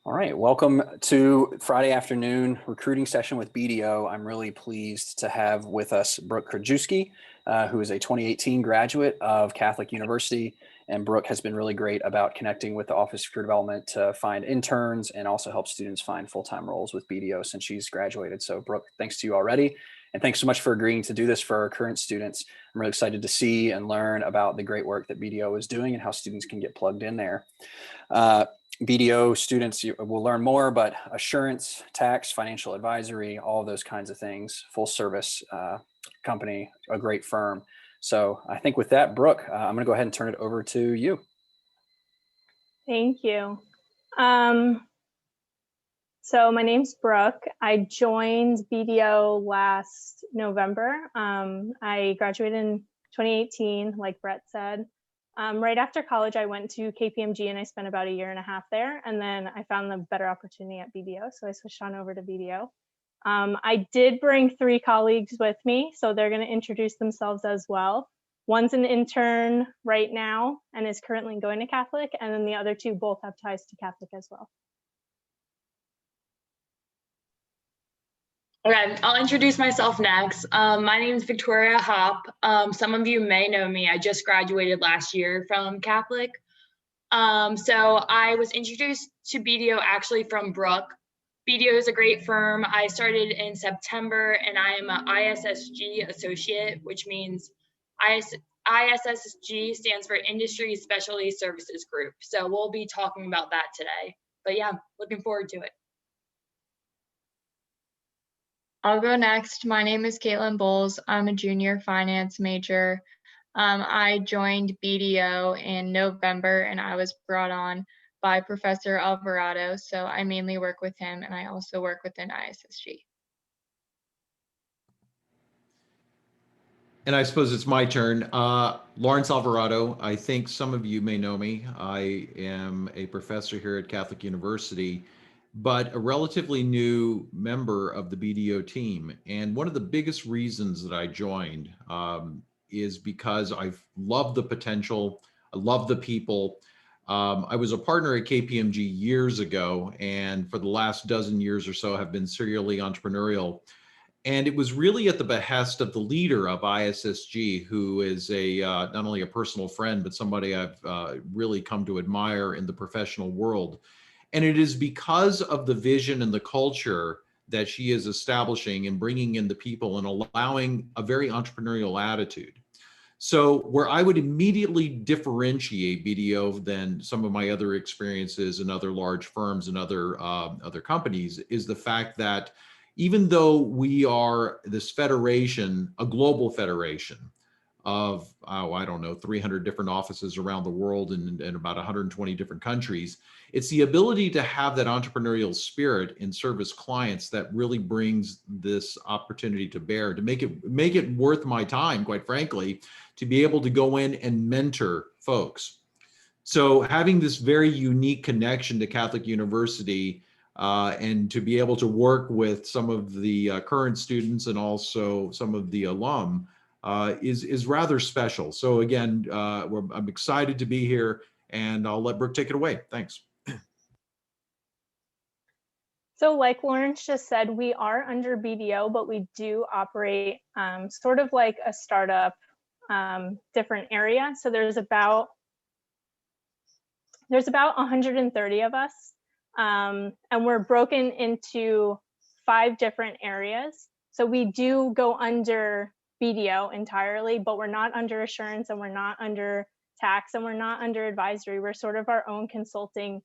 All right, welcome to Friday afternoon recruiting session with BDO. I'm really pleased to have with us Brooke Krajewski, who is a 2018 graduate of Catholic University. And Brooke has been really great about connecting with the Office of Career Development to find interns and also help students find full-time roles with BDO since she's graduated. So Brooke, thanks to you already. And thanks so much for agreeing to do this for our current students. I'm really excited to see and learn about the great work that BDO is doing and how students can get plugged in there. BDO students will learn more, but assurance, tax, financial advisory, all those kinds of things, full service company, a great firm. So I think with that, Brooke, I'm going to go ahead and turn it over to you. Thank you. So my name's Brooke. I joined BDO last November. I graduated in 2018, like Brett said. Right after college, I went to KPMG and I spent about 1.5 years there. And then I found the better opportunity at BDO. So I switched on over to BDO. I did bring 3 colleagues with me. So they're going to introduce themselves as well. One's an intern right now and is currently going to Catholic. And then the other 2 both have ties to Catholic as well. Okay, I'll introduce myself next. My name is Victoria Hopp. Some of you may know me. I just graduated last year from Catholic. So I was introduced to BDO actually from Brooke. BDO is a great firm. I started in September and I am an ISSG associate, which means ISSG stands for Industry Specialty Services Group. So we'll be talking about that today. But yeah, looking forward to it. I'll go next. My name is Caitlin Bowles. I'm a junior finance major. I joined BDO in November and I was brought on by Professor Alvarado. So I mainly work with him and I also work within ISSG. And I suppose it's my turn. Lawrence Alvarado, I think some of you may know me. I am a professor here at Catholic University, but a relatively new member of the BDO team. And one of the biggest reasons that I joined is because I've loved the potential, I love the people. I was a partner at KPMG years ago, and for the last dozen years or so have been serially entrepreneurial. And it was really at the behest of the leader of ISSG, who is not only a personal friend, but somebody I've really come to admire in the professional world. And it is because of the vision and the culture that she is establishing and bringing in the people and allowing a very entrepreneurial attitude. So where I would immediately differentiate BDO than some of my other experiences in other large firms and other companies is the fact that even though we are this federation, a global federation of, I don't know, 300 different offices around the world and about 120 different countries, it's the ability to have that entrepreneurial spirit and service clients that really brings this opportunity to bear, to make it worth my time, quite frankly, to be able to go in and mentor folks. So having this very unique connection to Catholic University and to be able to work with some of the current students and also some of the alum is rather special. So again, I'm excited to be here, and I'll let Brooke take it away. Thanks. So like Lawrence just said, we are under BDO, but we do operate sort of like a startup, different area. So there's about 130 of us. And we're broken into 5 different areas. So we do go under BDO entirely, but we're not under assurance and we're not under tax and we're not under advisory. We're sort of our own consulting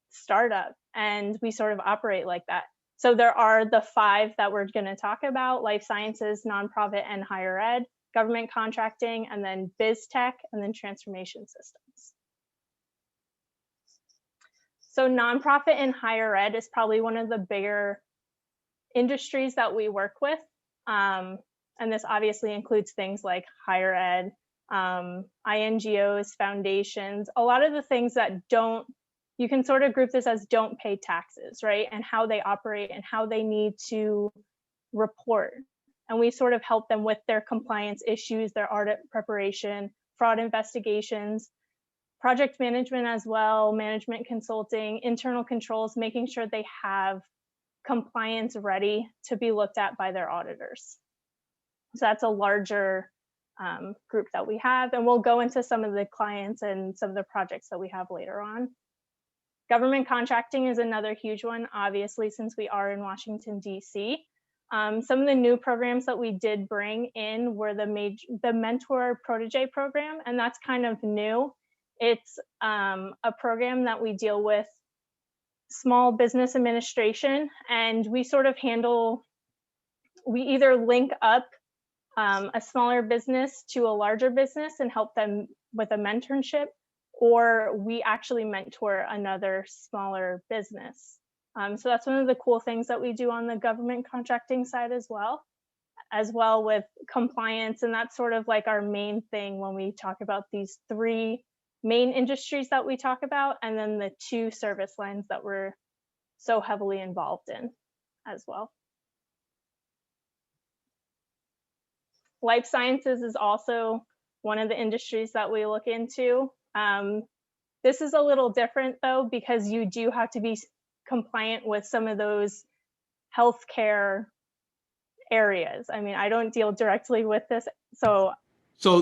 startup and we sort of operate like that. So there are the 5 that we're going to talk about: life sciences, nonprofit and higher ed, government contracting, and then biz tech, and then transformation systems. So nonprofit and higher ed is probably one of the bigger industries that we work with. And this obviously includes things like higher ed, INGOs, foundations, a lot of the things that you can sort of group this as don't pay taxes, right? And how they operate and how they need to report. And we sort of help them with their compliance issues, their audit preparation, fraud investigations. project management as well, management consulting, internal controls, making sure they have compliance ready to be looked at by their auditors. So that's a larger group that we have, and we'll go into some of the clients and some of the projects that we have later on. Government contracting is another huge one, obviously, since we are in Washington, D.C. Some of the new programs that we did bring in were the Mentor Protege program, and that's kind of new. It's a program that we deal with small business administration, and we sort of we either link up a smaller business to a larger business and help them with a mentorship, or we actually mentor another smaller business. So that's one of the cool things that we do on the government contracting side as well with compliance. And that's sort of like our main thing when we talk about these 3 main industries that we talk about, and then the 2 service lines that we're so heavily involved in as well. Life sciences is also one of the industries that we look into. This is a little different though, because you do have to be compliant with some of those healthcare areas. I mean, I don't deal directly with this. So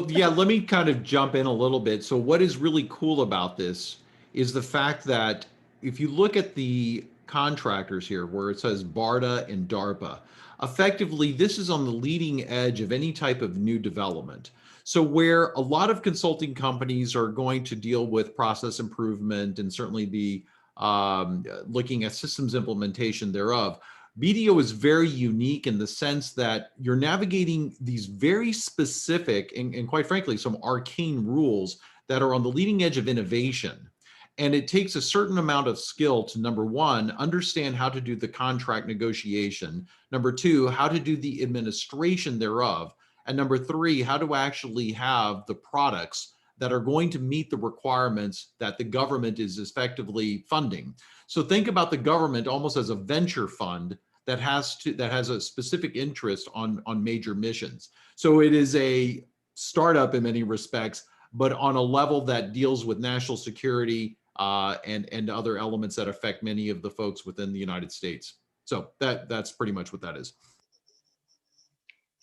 yeah, let me kind of jump in a little bit. So what is really cool about this is the fact that if you look at the contractors here, where it says BARDA and DARPA, effectively, this is on the leading edge of any type of new development. So where a lot of consulting companies are going to deal with process improvement and certainly be looking at systems implementation thereof, BDO is very unique in the sense that you're navigating these very specific and quite frankly, some arcane rules that are on the leading edge of innovation. And it takes a certain amount of skill to, number 1, understand how to do the contract negotiation. Number 2, how to do the administration thereof. And number 3, how to actually have the products that are going to meet the requirements that the government is effectively funding. So think about the government almost as a venture fund that has a specific interest on major missions. So it is a startup in many respects, but on a level that deals with national security and other elements that affect many of the folks within the United States. So that's pretty much what that is.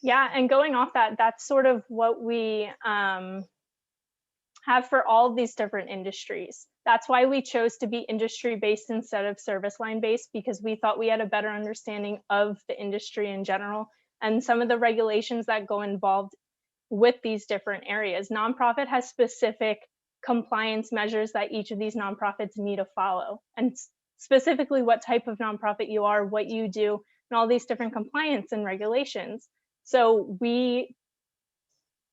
Yeah, and going off that, that's sort of what we have for all of these different industries. That's why we chose to be industry-based instead of service line-based, because we thought we had a better understanding of the industry in general and some of the regulations that go involved with these different areas. Nonprofit has specific compliance measures that each of these nonprofits need to follow, and specifically what type of nonprofit you are, what you do, and all these different compliance and regulations. So we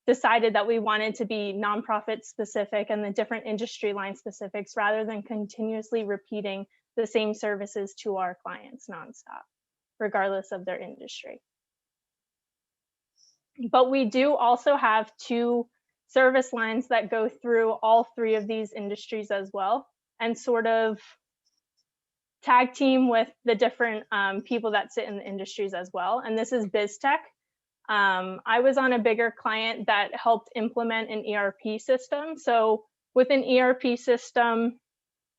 decided that we wanted to be nonprofit specific and the different industry line specifics rather than continuously repeating the same services to our clients nonstop, regardless of their industry. But we do also have 2 service lines that go through all 3 of these industries as well, and sort of tag team with the different people that sit in the industries as well. And this is BizTech. I was on a bigger client that helped implement an ERP system. So with an ERP system,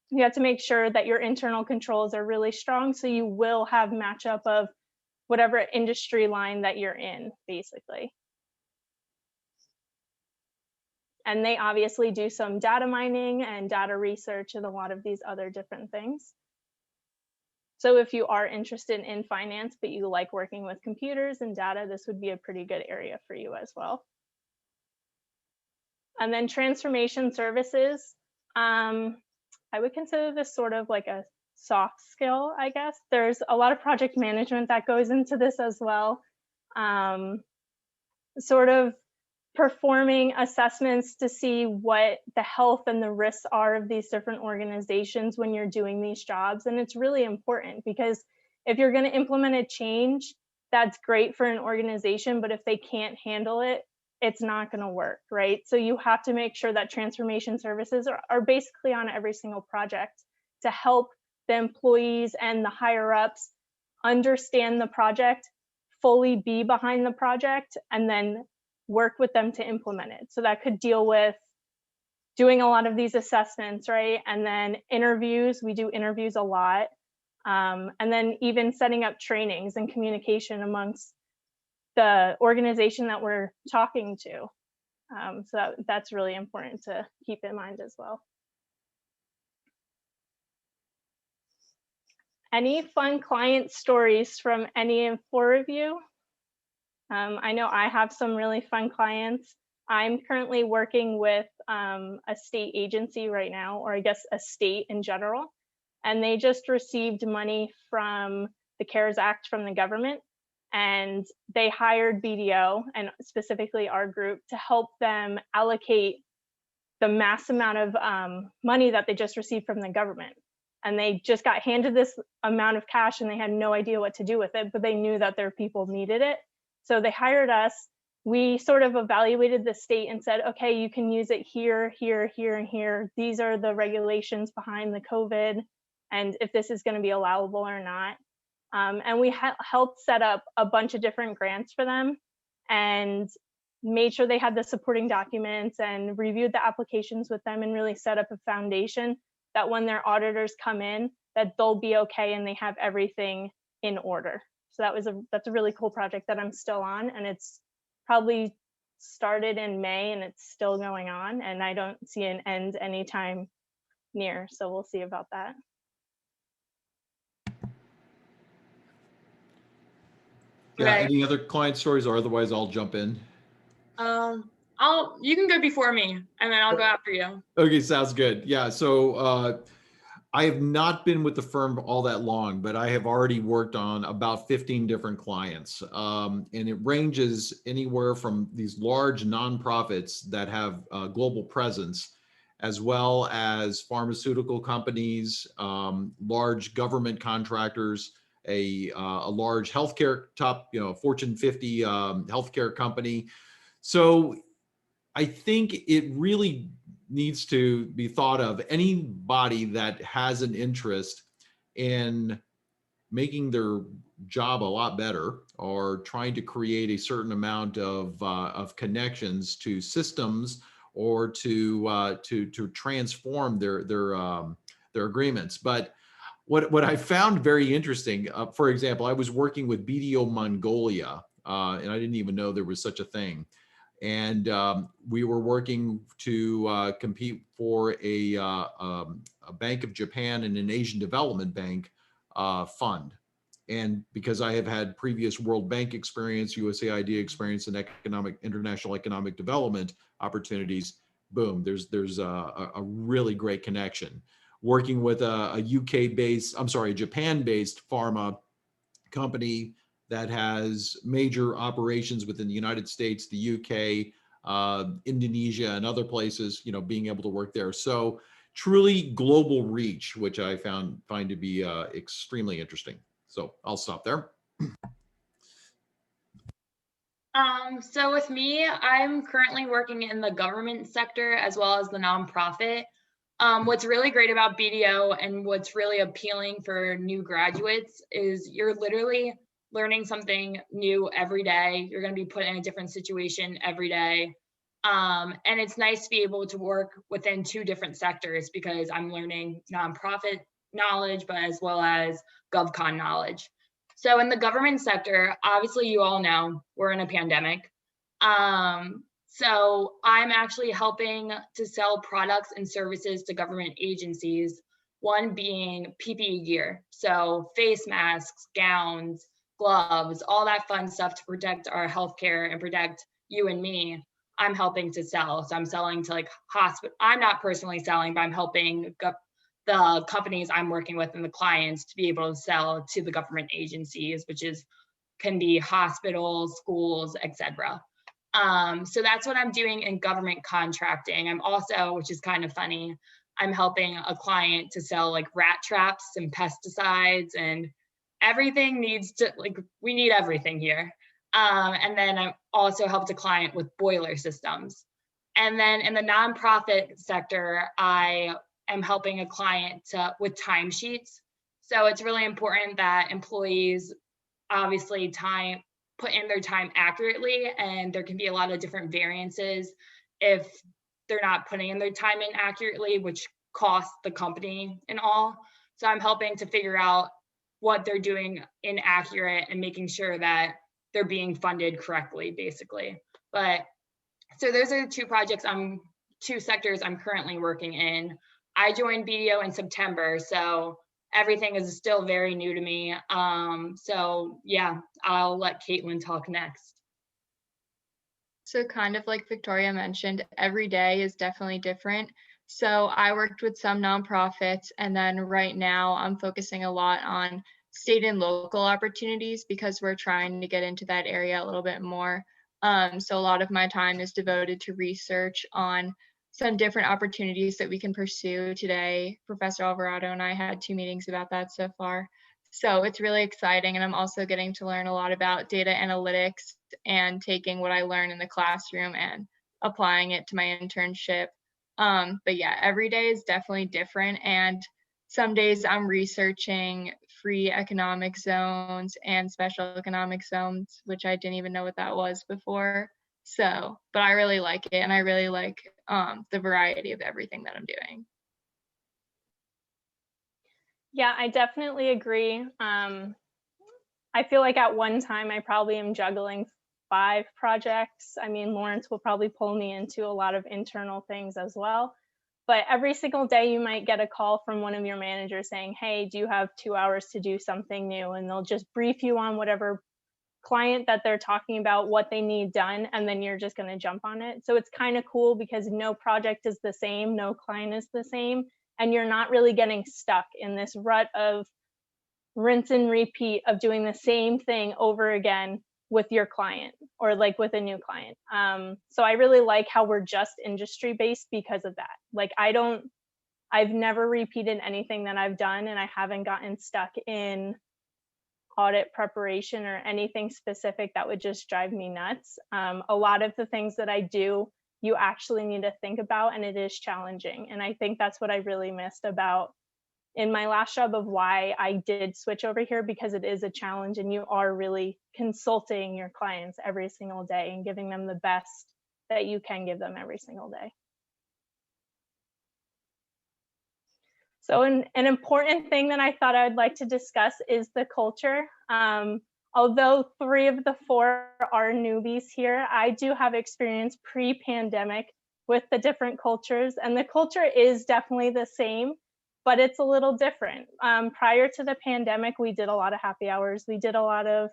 you have to make sure that your internal controls are really strong, so you will have matchup of whatever industry line that you're in, basically. And they obviously do some data mining and data research and a lot of these other different things. So if you are interested in finance, but you like working with computers and data, this would be a pretty good area for you as well. And then transformation services. I would consider this sort of like a soft skill, I guess. There's a lot of project management that goes into this as well. Sort of performing assessments to see what the health and the risks are of these different organizations when you're doing these jobs. And it's really important, because if you're going to implement a change, that's great for an organization, but if they can't handle it, it's not going to work, right? So you have to make sure that transformation services are basically on every single project to help the employees and the higher ups understand the project, fully be behind the project, and then work with them to implement it. So that could deal with doing a lot of these assessments, right? And then interviews, we do interviews a lot. And then even setting up trainings and communication amongst the organization that we're talking to. So that's really important to keep in mind as well. Any fun client stories from any of 4 of you? I know I have some really fun clients. I'm currently working with a state agency right now, or I guess a state in general, and they just received money from the CARES Act from the government, and they hired BDO, and specifically our group, to help them allocate the mass amount of money that they just received from the government. And they just got handed this amount of cash and they had no idea what to do with it, but they knew that their people needed it. So they hired us. We sort of evaluated the state and said, okay, you can use it here, here, here, and here. These are the regulations behind the COVID, and if this is going to be allowable or not. And we helped set up a bunch of different grants for them and made sure they had the supporting documents and reviewed the applications with them and really set up a foundation that when their auditors come in, that they'll be okay and they have everything in order. So that's a really cool project that I'm still on, and it's probably started in May and it's still going on, and I don't see an end anytime near. So we'll see about that. Yeah, Okay. any other client stories, or otherwise I'll jump in. You can go before me and then I'll go after you. Okay, sounds good. Yeah, so I have not been with the firm all that long, but I have already worked on about 15 different clients. And it ranges anywhere from these large nonprofits that have global presence, as well as pharmaceutical companies, large government contractors, a large healthcare top, Fortune 50 healthcare company. So I think it really needs to be thought of. Anybody that has an interest in making their job a lot better, or trying to create a certain amount of connections to systems, or to transform their agreements. But what I found very interesting, for example, I was working with BDO Mongolia, and I didn't even know there was such a thing. And we were working to compete for a Bank of Japan and an Asian Development Bank fund. And because I have had previous World Bank experience, USAID experience, and international economic development opportunities, boom, there's a really great connection. Working with a Japan-based pharma company that has major operations within the United States, the UK, Indonesia, and other places, being able to work there. So truly global reach, which I find to be extremely interesting. So I'll stop there. So with me, I'm currently working in the government sector as well as the nonprofit. What's really great about BDO and what's really appealing for new graduates is you're literally learning something new every day. You're going to be put in a different situation every day. And it's nice to be able to work within 2 different sectors, because I'm learning nonprofit knowledge, but as well as GovCon knowledge. So in the government sector, obviously you all know we're in a pandemic. So I'm actually helping to sell products and services to government agencies, one being PPE gear. So face masks, gowns, gloves, all that fun stuff to protect our healthcare and protect you and me. I'm helping to sell. So I'm selling to hospital. I'm not personally selling, but I'm helping the companies I'm working with and the clients to be able to sell to the government agencies, which can be hospitals, schools, etc. So that's what I'm doing in government contracting. I'm also, which is kind of funny, I'm helping a client to sell rat traps and pesticides, and everything needs to, we need everything here. And then I also helped a client with boiler systems. And then in the nonprofit sector, I am helping a client with timesheets. So it's really important that employees obviously put in their time accurately, and there can be a lot of different variances if they're not putting in their time in accurately, which costs the company and all. So I'm helping to figure out what they're doing inaccurate and making sure that they're being funded correctly, basically. But so those are the two sectors I'm currently working in. I joined BDO in September, so everything is still very new to me. So yeah, I'll let Caitlin talk next. So kind of like Victoria mentioned, every day is definitely different. So I worked with some nonprofits, and then right now I'm focusing a lot on state and local opportunities because we're trying to get into that area a little bit more. So a lot of my time is devoted to research on some different opportunities that we can pursue. Today, Professor Alvarado and I had 2 meetings about that so far. So it's really exciting, and I'm also getting to learn a lot about data analytics and taking what I learn in the classroom and applying it to my internship. But yeah, every day is definitely different, and some days I'm researching free economic zones and special economic zones, which I didn't even know what that was before. So, but I really like it, and I really like the variety of everything that I'm doing. Yeah, I definitely agree. I feel like at one time I probably am juggling 5 projects. I mean, Lawrence will probably pull me into a lot of internal things as well. But every single day you might get a call from one of your managers saying, hey, do you have 2 hours to do something new? And they'll just brief you on whatever client that they're talking about, what they need done, and then you're just going to jump on it. So it's kind of cool because no project is the same, no client is the same, and you're not really getting stuck in this rut of rinse and repeat of doing the same thing over again with your client or like with a new client. So I really like how we're just industry based because of that. Like I've never repeated anything that I've done, and I haven't gotten stuck in audit preparation or anything specific that would just drive me nuts. A lot of the things that I do, you actually need to think about, and it is challenging. And I think that's what I really missed about in my last job of why I did switch over here, because it is a challenge and you are really consulting your clients every single day and giving them the best that you can give them every single day. So an important thing that I thought I would like to discuss is the culture. Although 3 of the 4 are newbies here, I do have experience pre-pandemic with the different cultures, and the culture is definitely the same, but it's a little different. Prior to the pandemic, we did a lot of happy hours. We did a lot of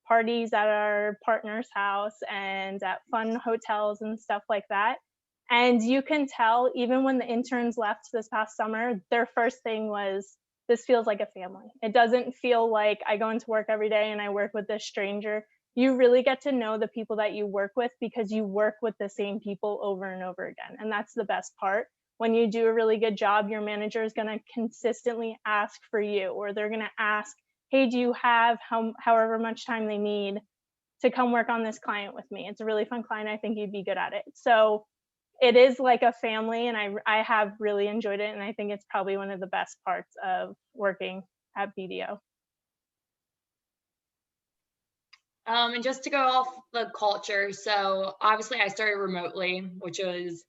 parties at our partner's house and at fun hotels and stuff like that. And you can tell, even when the interns left this past summer, their first thing was, this feels like a family. It doesn't feel like I go into work every day and I work with this stranger. You really get to know the people that you work with because you work with the same people over and over again. And that's the best part. When you do a really good job, your manager is going to consistently ask for you, or they're going to ask, hey, do you have however much time they need to come work on this client with me? It's a really fun client. I think you'd be good at it. So it is like a family, and I have really enjoyed it. And I think it's probably one of the best parts of working at BDO. And just to go off the culture, so obviously I started remotely, which was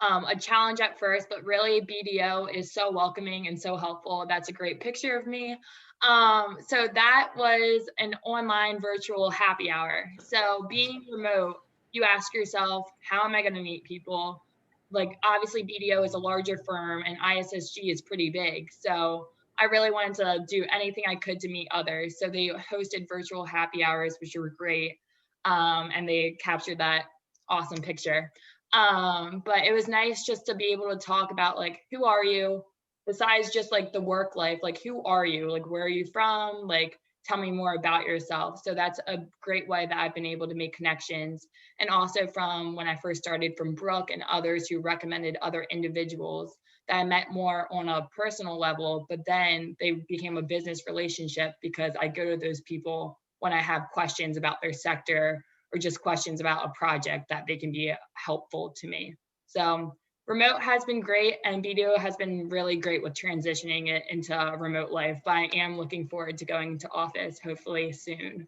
a challenge at first, but really BDO is so welcoming and so helpful. That's a great picture of me. So that was an online virtual happy hour. So being remote, you ask yourself, how am I going to meet people? Like obviously BDO is a larger firm and ISSG is pretty big. So I really wanted to do anything I could to meet others. So they hosted virtual happy hours, which were great. And they captured that awesome picture. But it was nice just to be able to talk about like, who are you? Besides just like the work life, like who are you? Like, where are you from? Like, tell me more about yourself. So that's a great way that I've been able to make connections. And also from when I first started, from Brooke and others who recommended other individuals that I met more on a personal level, but then they became a business relationship because I go to those people when I have questions about their sector or just questions about a project that they can be helpful to me. So remote has been great, and BDO has been really great with transitioning it into a remote life, but I am looking forward to going to office hopefully soon.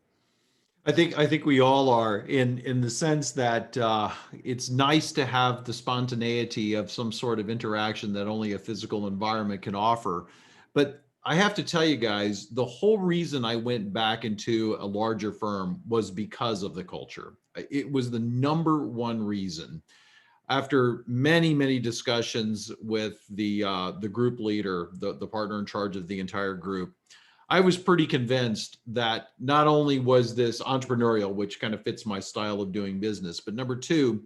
I think we all are in the sense that it's nice to have the spontaneity of some sort of interaction that only a physical environment can offer. But I have to tell you guys, the whole reason I went back into a larger firm was because of the culture. It was the number one reason. After many, many discussions with the group leader, the partner in charge of the entire group, I was pretty convinced that not only was this entrepreneurial, which kind of fits my style of doing business, but number two,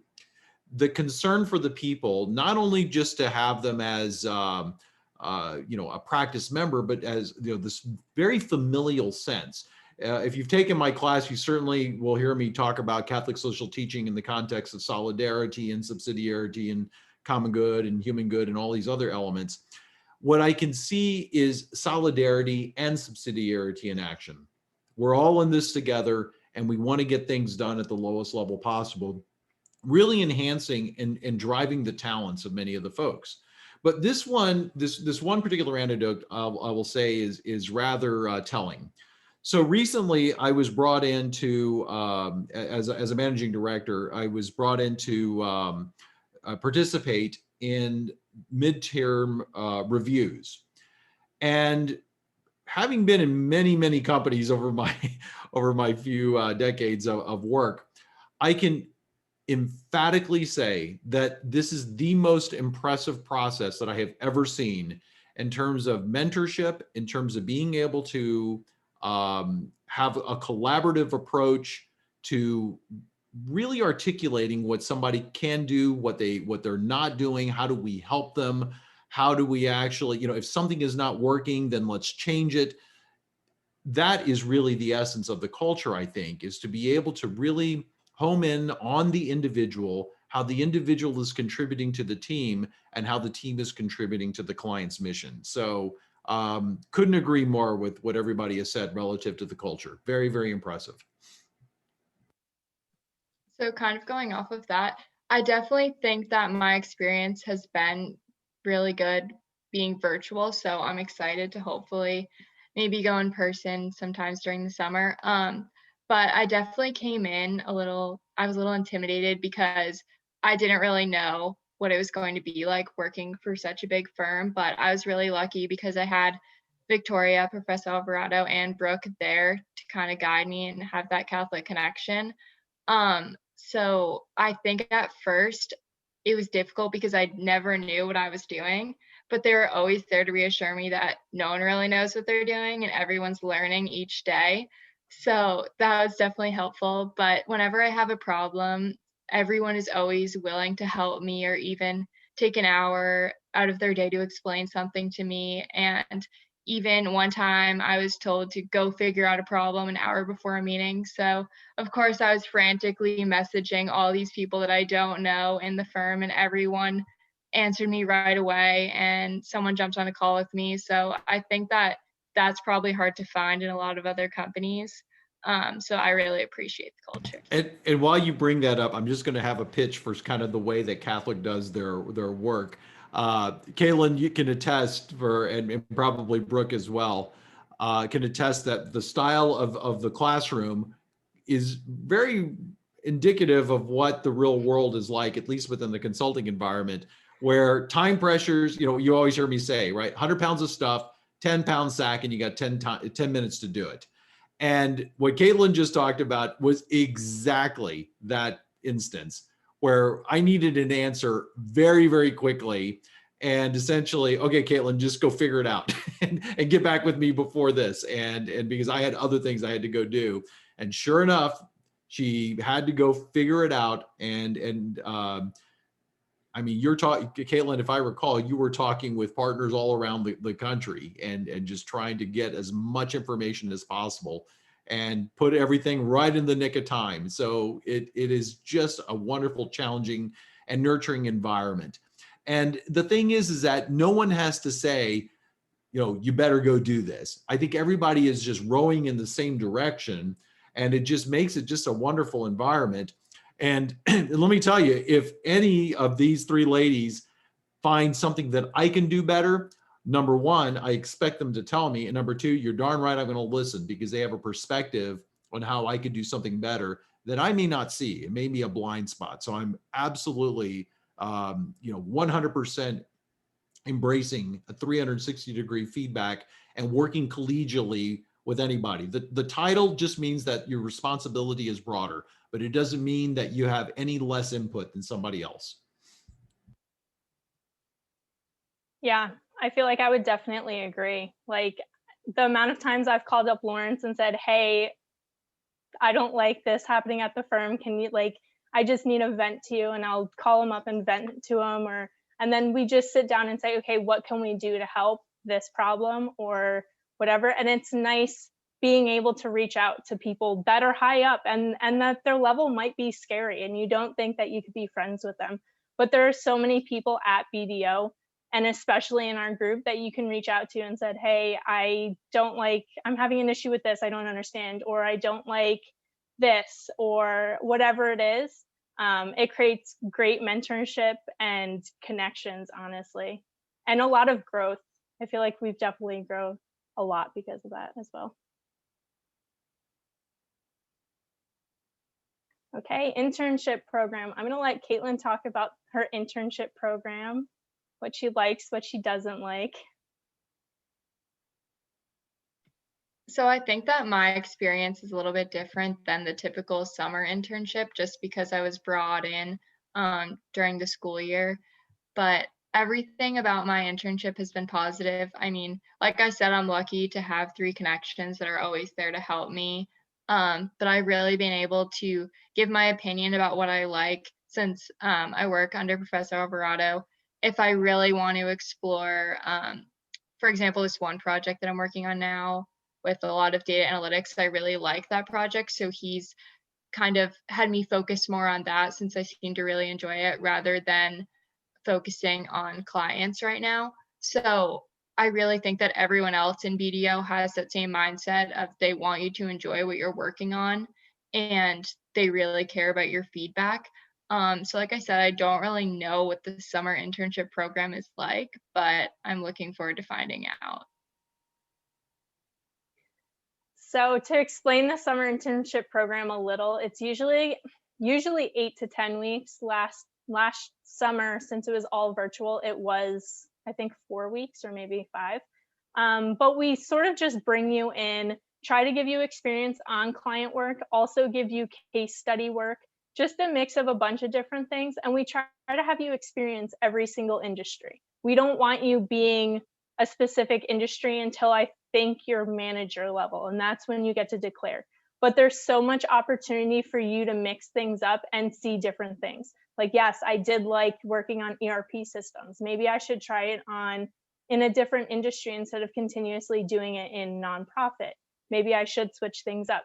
the concern for the people, not only just to have them as a practice member, but as this very familial sense. If you've taken my class, you certainly will hear me talk about Catholic social teaching in the context of solidarity and subsidiarity and common good and human good and all these other elements. What I can see is solidarity and subsidiarity in action. We're all in this together, and we want to get things done at the lowest level possible, really enhancing and driving the talents of many of the folks. But this one particular anecdote, I will say, is rather telling. So recently, I was brought in to, as a managing director, I was brought in to participate in midterm reviews. And having been in many, many companies over my few decades of work, I can emphatically say that this is the most impressive process that I have ever seen in terms of mentorship, in terms of being able to have a collaborative approach to really articulating what somebody can do, what they're not doing, how do we help them, how do we actually, if something is not working, then let's change it. That is really the essence of the culture, I think, is to be able to really home in on the individual, how the individual is contributing to the team and how the team is contributing to the client's mission. So couldn't agree more with what everybody has said relative to the culture. Very, very impressive. So kind of going off of that, I definitely think that my experience has been really good being virtual. So I'm excited to hopefully maybe go in person sometimes during the summer. But I definitely came in I was a little intimidated because I didn't really know what it was going to be like working for such a big firm. But I was really lucky because I had Victoria, Professor Alvarado, and Brooke there to kind of guide me and have that Catholic connection. So I think at first it was difficult because I never knew what I was doing, but they were always there to reassure me that no one really knows what they're doing and everyone's learning each day. So that was definitely helpful. But whenever I have a problem, everyone is always willing to help me or even take an hour out of their day to explain something to me. And even one time I was told to go figure out a problem an hour before a meeting. So of course I was frantically messaging all these people that I don't know in the firm, and everyone answered me right away and someone jumped on a call with me. So I think that that's probably hard to find in a lot of other companies. So I really appreciate the culture. And while you bring that up, I'm just going to have a pitch for kind of the way that Catholic does their work. Kaylin, you can attest and probably Brooke as well, can attest that the style of the classroom is very indicative of what the real world is like, at least within the consulting environment, where time pressures, you always hear me say, right, 100 pounds of stuff, 10 pound sack, and you got 10 minutes to do it. And what Caitlin just talked about was exactly that instance where I needed an answer very, very quickly. And essentially, okay, Caitlin, just go figure it out and get back with me before this. And because I had other things I had to go do. And sure enough, she had to go figure it out. I mean, you're talking, Caitlin, if I recall, you were talking with partners all around the country and just trying to get as much information as possible and put everything right in the nick of time. So it is just a wonderful, challenging, and nurturing environment. And the thing is that no one has to say, you better go do this. I think everybody is just rowing in the same direction, and it just makes it just a wonderful environment. And let me tell you, if any of these three ladies find something that I can do better, number one, I expect them to tell me. And number two, you're darn right I'm going to listen, because they have a perspective on how I could do something better that I may not see. It may be a blind spot. So I'm absolutely, 100% embracing a 360-degree feedback and working collegially with anybody. The title just means that your responsibility is broader, but it doesn't mean that you have any less input than somebody else. Yeah, I feel like I would definitely agree. Like the amount of times I've called up Lawrence and said, hey, I don't like this happening at the firm. Can you, like, I just need a vent to you, and I'll call him up and vent to him, and then we just sit down and say, okay, what can we do to help this problem or whatever. And it's nice being able to reach out to people that are high up and that their level might be scary and you don't think that you could be friends with them. But there are so many people at BDO, and especially in our group, that you can reach out to and said, hey, I'm having an issue with this, I don't understand, or I don't like this, or whatever it is. It creates great mentorship and connections, honestly, and a lot of growth. I feel like we've definitely grown a lot because of that as well. Okay, internship program. I'm going to let Caitlin talk about her internship program, what she likes, what she doesn't like. So I think that my experience is a little bit different than the typical summer internship, just because I was brought in during the school year. But everything about my internship has been positive. I mean, like I said, I'm lucky to have 3 connections that are always there to help me. But I've really been able to give my opinion about what I like, since I work under Professor Alvarado. If I really want to explore, for example, this one project that I'm working on now with a lot of data analytics, I really like that project. So he's kind of had me focus more on that, since I seem to really enjoy it, rather than focusing on clients right now. So I really think that everyone else in BDO has that same mindset of they want you to enjoy what you're working on, and they really care about your feedback. So like I said, I don't really know what the summer internship program is like, but I'm looking forward to finding out. So to explain the summer internship program a little, it's usually 8 to 10 weeks. Last summer, since it was all virtual, it was, I think, 4 weeks or maybe 5. But we sort of just bring you in, try to give you experience on client work, also give you case study work, just a mix of a bunch of different things. And we try to have you experience every single industry. We don't want you being a specific industry until I think you're manager level, and that's when you get to declare. But there's so much opportunity for you to mix things up and see different things. Like, yes, I did like working on ERP systems. Maybe I should try it in a different industry instead of continuously doing it in nonprofit. Maybe I should switch things up.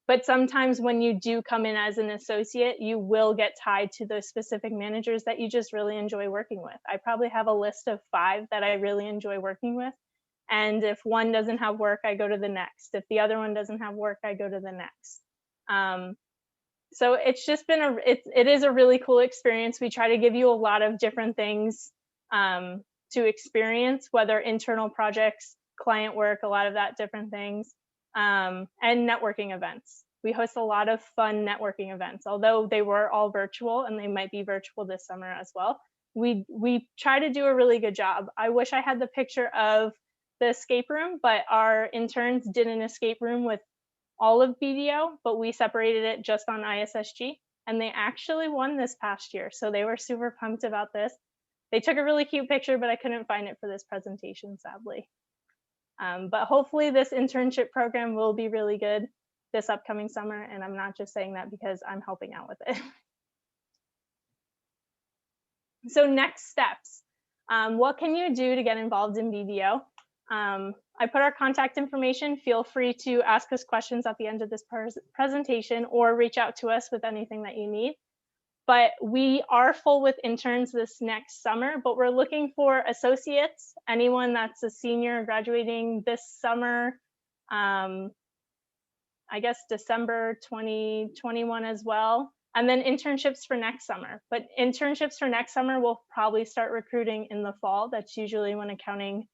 But sometimes when you do come in as an associate, you will get tied to those specific managers that you just really enjoy working with. I probably have a list of 5 that I really enjoy working with. And if one doesn't have work, I go to the next. If the other one doesn't have work, I go to the next. So it's just been it is a really cool experience. We try to give you a lot of different things to experience, whether internal projects, client work, a lot of that different things, and networking events. We host a lot of fun networking events, although they were all virtual, and they might be virtual this summer as well. We try to do a really good job. I wish I had the picture of the escape room, but our interns did an escape room with all of BDO, but we separated it just on ISSG, and they actually won this past year. So they were super pumped about this. They took a really cute picture, but I couldn't find it for this presentation, sadly. But hopefully this internship program will be really good this upcoming summer, and I'm not just saying that because I'm helping out with it. So next steps. What can you do to get involved in BDO? I put our contact information. Feel free to ask us questions at the end of this presentation or reach out to us with anything that you need. But we are full with interns this next summer, but we're looking for associates, anyone that's a senior graduating this summer, I guess December 2021 as well. And then internships for next summer. But internships for next summer, we'll probably start recruiting in the fall. That's usually when accounting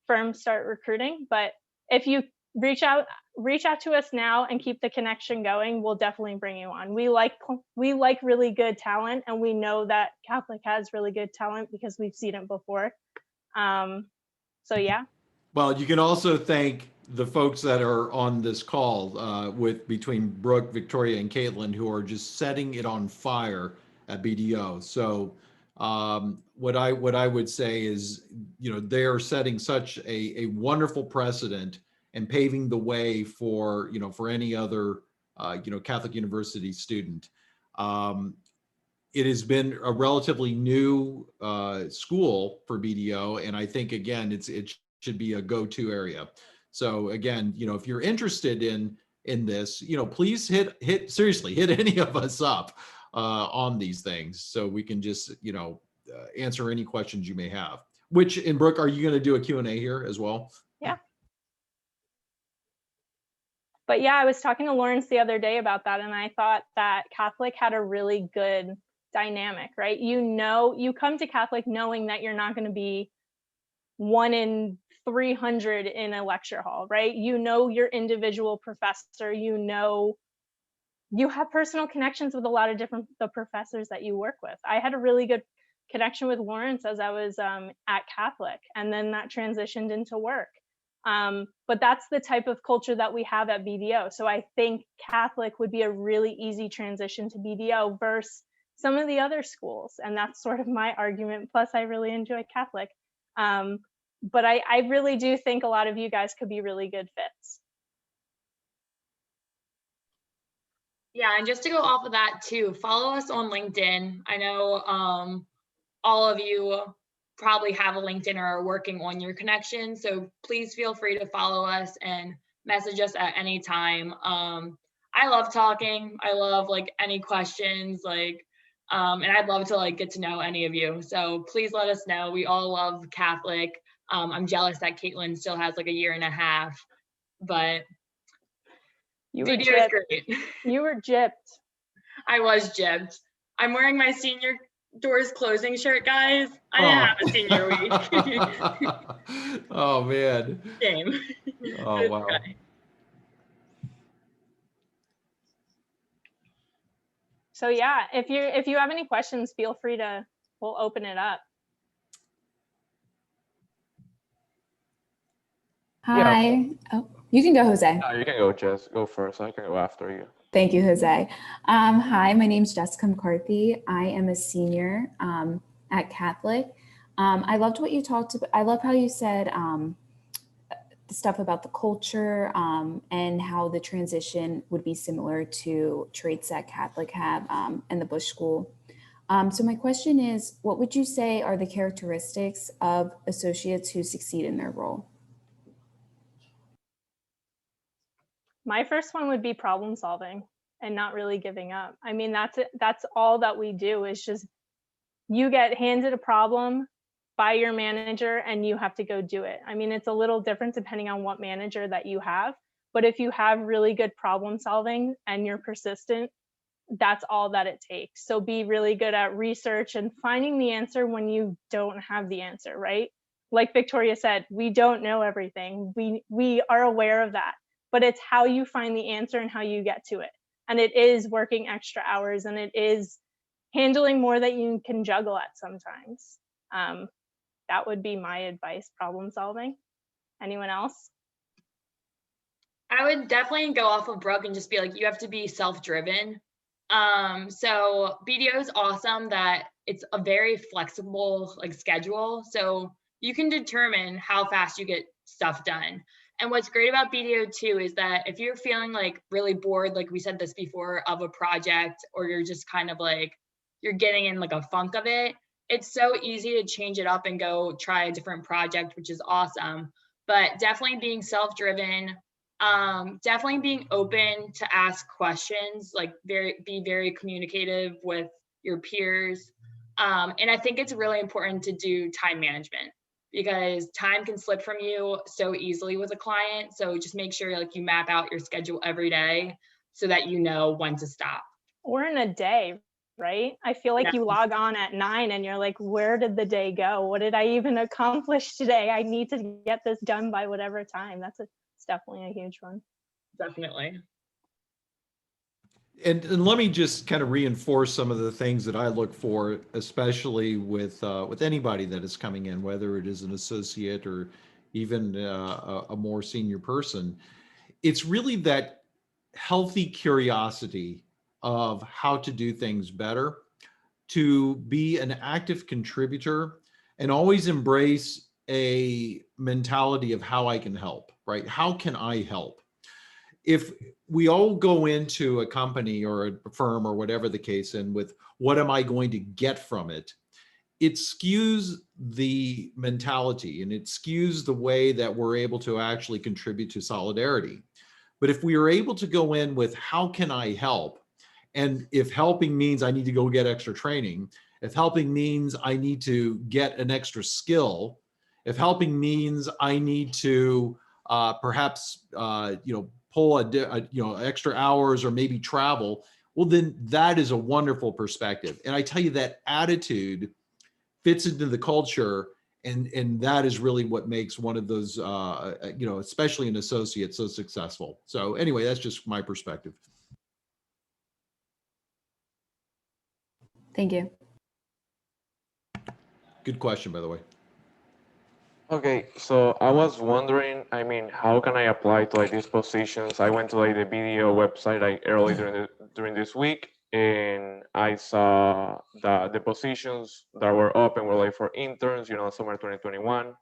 firms start recruiting. But if you reach out to us now and keep the connection going. We'll definitely bring you on. We like really good talent, and we know that Catholic has really good talent because we've seen it before. So yeah. Well, you can also thank the folks that are on this call between Brooke, Victoria, and Caitlin, who are just setting it on fire at BDO. So what I would say is, they are setting such a wonderful precedent and paving the way for any other Catholic University student. It has been a relatively new school for BDO, and I think again it should be a go-to area. So again, if you're interested in this, please hit any of us up on these things, so we can just answer any questions you may have. Which, in Brooke, are you going to do a Q&A here as well? Yeah. But yeah, I was talking to Lawrence the other day about that, and I thought that Catholic had a really good dynamic, right? You come to Catholic knowing that you're not going to be 1 in 300 in a lecture hall, right? Your individual professor, you have personal connections with a lot of the professors that you work with. I had a really good connection with Lawrence as I was at Catholic, and then that transitioned into work. But that's the type of culture that we have at BDO. So I think Catholic would be a really easy transition to BDO versus some of the other schools. And that's sort of my argument. Plus, I really enjoy Catholic. But I really do think a lot of you guys could be really good fits. Yeah, and just to go off of that too, follow us on LinkedIn. I know all of you probably have a LinkedIn or are working on your connection, so please feel free to follow us and message us at any time. I love talking. I love any questions, and I'd love to get to know any of you. So please let us know. We all love Catholic. I'm jealous that Caitlin still has a year and a half, but BDO is great. You were gypped. I was gypped. I'm wearing my senior doors closing shirt, guys. I didn't have a senior week. Oh man. Shame. Oh wow. Okay. So yeah, if you have any questions, feel free to. We'll open it up. Hi. Yeah. Oh, you can go, Jose. No, you can go, Jess. Go first. I can go after you. Thank you, Jose. Hi, my name's Jessica Mccarthy. I am a senior at Catholic. I loved what you talked about. I love how you said the stuff about the culture and how the transition would be similar to traits that Catholic have in the Busch School. So my question is, what would you say are the characteristics of associates who succeed in their role? My first one would be problem solving and not really giving up. I mean, that's it. That's all that we do is just you get handed a problem by your manager and you have to go do it. I mean, it's a little different depending on what manager that you have, but if you have really good problem solving and you're persistent, that's all that it takes. So be really good at research and finding the answer when you don't have the answer, right? Like Victoria said, we don't know everything. We are aware of that. But it's how you find the answer and how you get to it. And it is working extra hours, and it is handling more that you can juggle at sometimes. That would be my advice, problem solving. Anyone else? I would definitely go off of Brooke and just be you have to be self-driven. So BDO is awesome that it's a very flexible schedule. So you can determine how fast you get stuff done. And what's great about BDO too is that if you're feeling really bored, like we said this before, of a project, or you're just kind of you're getting in a funk of it, it's so easy to change it up and go try a different project, which is awesome. But definitely being self-driven, definitely being open to ask questions, be very communicative with your peers. And I think it's really important to do time management, because time can slip from you so easily with a client. So just make sure you map out your schedule every day so that you know when to stop. Or in a day, right? I feel like you log on at 9 and you're where did the day go? What did I even accomplish today? I need to get this done by whatever time. That's definitely a huge one. Definitely. And let me just kind of reinforce some of the things that I look for, especially with anybody that is coming in, whether it is an associate or even a more senior person. It's really that healthy curiosity of how to do things better, to be an active contributor, and always embrace a mentality of how I can help, right? How can I help? If we all go into a company or a firm or whatever the case, and with what am I going to get from it, it skews the mentality and it skews the way that we're able to actually contribute to solidarity. But if we are able to go in with how can I help, and if helping means I need to go get extra training, if helping means I need to get an extra skill, if helping means I need to perhaps pull extra hours or maybe travel, well, then that is a wonderful perspective. And I tell you, that attitude fits into the culture, and that is really what makes one of those especially an associate, so successful. So anyway, that's just my perspective. Thank you. Good question, by the way. Okay, so I was wondering, I mean, how can I apply to like these positions? I went to like the BDO website like early during this week, and I saw the positions that were open were like for interns, summer 2021.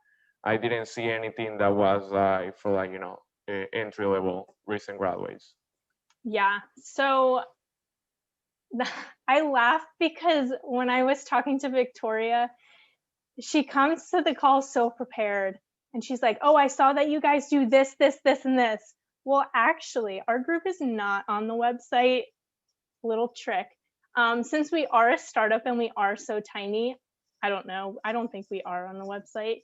I didn't see anything that was like for like, entry level recent graduates. Yeah. So I laughed because when I was talking to Victoria, she comes to the call so prepared, and she's like, oh, I saw that you guys do this, this, this, and this. Well, actually, our group is not on the website. Little trick. Since we are a startup and we are so tiny, I don't know. I don't think we are on the website.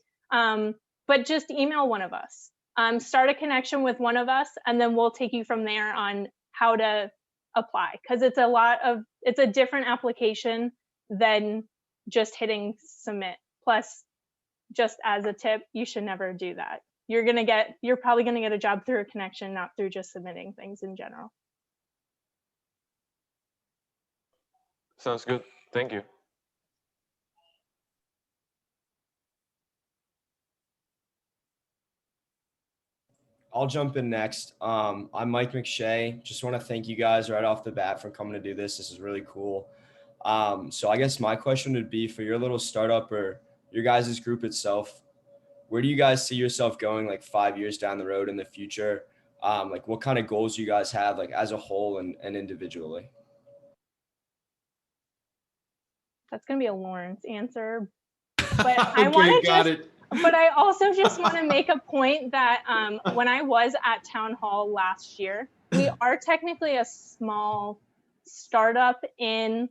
But just email one of us. Start a connection with one of us, and then we'll take you from there on how to apply, because it's a different application than just hitting submit. Plus, just as a tip, you should never do that. You're probably gonna get a job through a connection, not through just submitting things in general. Sounds good. Thank you. I'll jump in next. I'm Mike McShay. Just want to thank you guys right off the bat for coming to do this. This is really cool. So I guess my question would be, for your little startup or your guys' group itself, where do you guys see yourself going like 5 years down the road in the future? Like what kind of goals you guys have like as a whole and individually? That's going to be a Lawrence answer. But But I also just want to make a point that when I was at Town Hall last year, we are technically a small startup in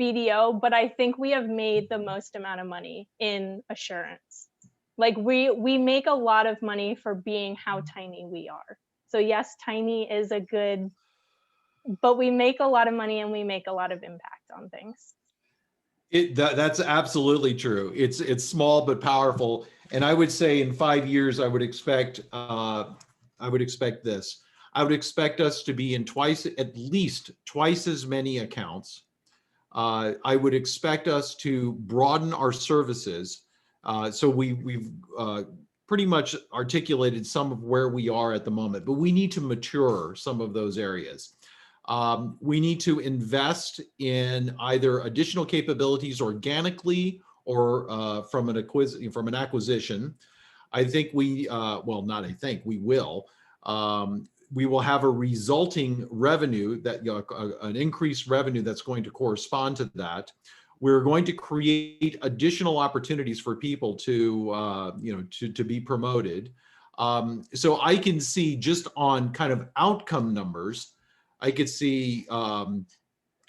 BDO, but I think we have made the most amount of money in assurance. Like we make a lot of money for being how tiny we are. So yes, tiny is a good, but we make a lot of money and we make a lot of impact on things. That's absolutely true. It's small but powerful. And I would say in 5 years, I would expect this. I would expect us to be in at least twice as many accounts. I would expect us to broaden our services. So we've pretty much articulated some of where we are at the moment, but we need to mature some of those areas. We need to invest in either additional capabilities organically or from an acquisition. I think we will. We will have a resulting revenue that an increased revenue that's going to correspond to that. We're going to create additional opportunities for people to be promoted. So I can see, just on kind of outcome numbers, I could see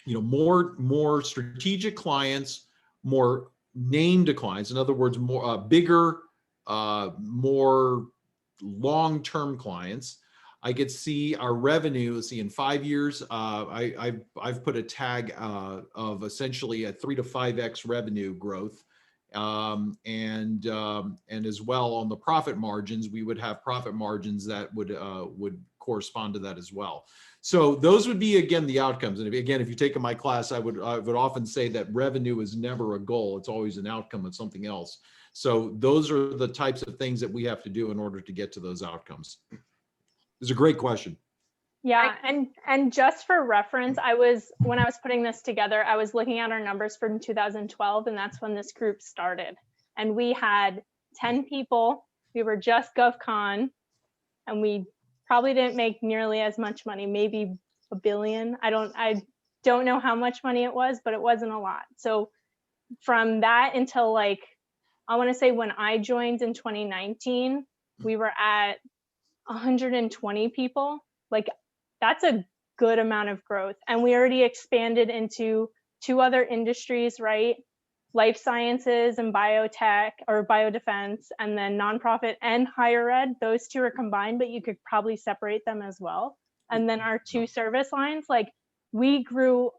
more strategic clients, more named clients. In other words, more bigger, more long-term clients. I could see our revenue. Let's see, in 5 years, I've put a tag of essentially a 3 to 5x revenue growth, And as well on the profit margins, we would have profit margins that would correspond to that as well. So those would be, again, the outcomes. And again, if you've taken my class, I would often say that revenue is never a goal. It's always an outcome of something else. So those are the types of things that we have to do in order to get to those outcomes. It's a great question. Yeah, and just for reference, when I was putting this together, I was looking at our numbers from 2012, and that's when this group started. And we had 10 people. We were just GovCon, and we probably didn't make nearly as much money, maybe $1 billion. I don't know how much money it was, but it wasn't a lot. So from that until, like, I want to say when I joined in 2019, we were at 120 people. Like, that's a good amount of growth. And we already expanded into 2 other industries, right? Life sciences and biotech or biodefense, and then nonprofit and higher ed. Those 2 are combined, but you could probably separate them as well. And then our 2 service lines, like, we grew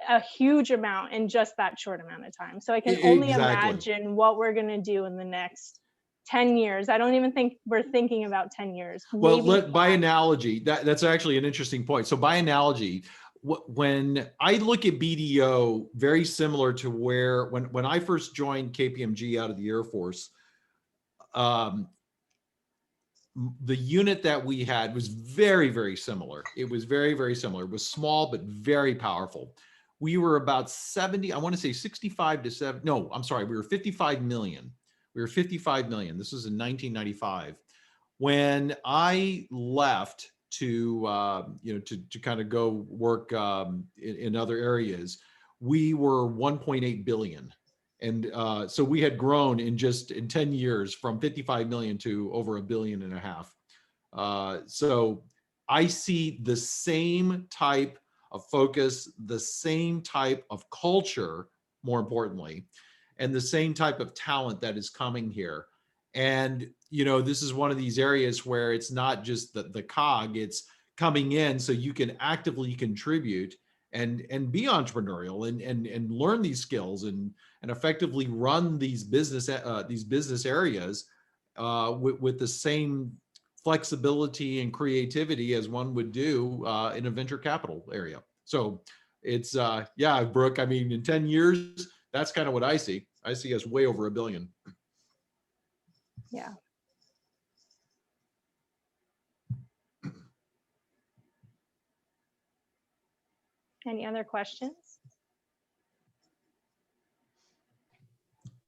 a huge amount in just that short amount of time. So I can only imagine what we're going to do in the next 10 years. I don't even think we're thinking about 10 years. Well, by analogy, that's actually an interesting point. So by analogy, when I look at BDO, very similar to when I first joined KPMG out of the Air Force, the unit that we had was very, very similar. It was very, very similar. It was small, but very powerful. We were about 70, I want to say 65 to 7. No, I'm sorry. We were 55 million. We were 55 million. This was in 1995. When I left to kind of go work in other areas, we were 1.8 billion. And so we had grown in 10 years from 55 million to over $1.5 billion. So I see the same type of focus, the same type of culture, more importantly, and the same type of talent that is coming here. And, this is one of these areas where it's not just the cog, it's coming in so you can actively contribute and be entrepreneurial and learn these skills and effectively run these business areas with the same flexibility and creativity as one would do in a venture capital area. So it's, Brooke, I mean, in 10 years, that's kind of what I see. I see us way over $1 billion. Yeah. Any other questions?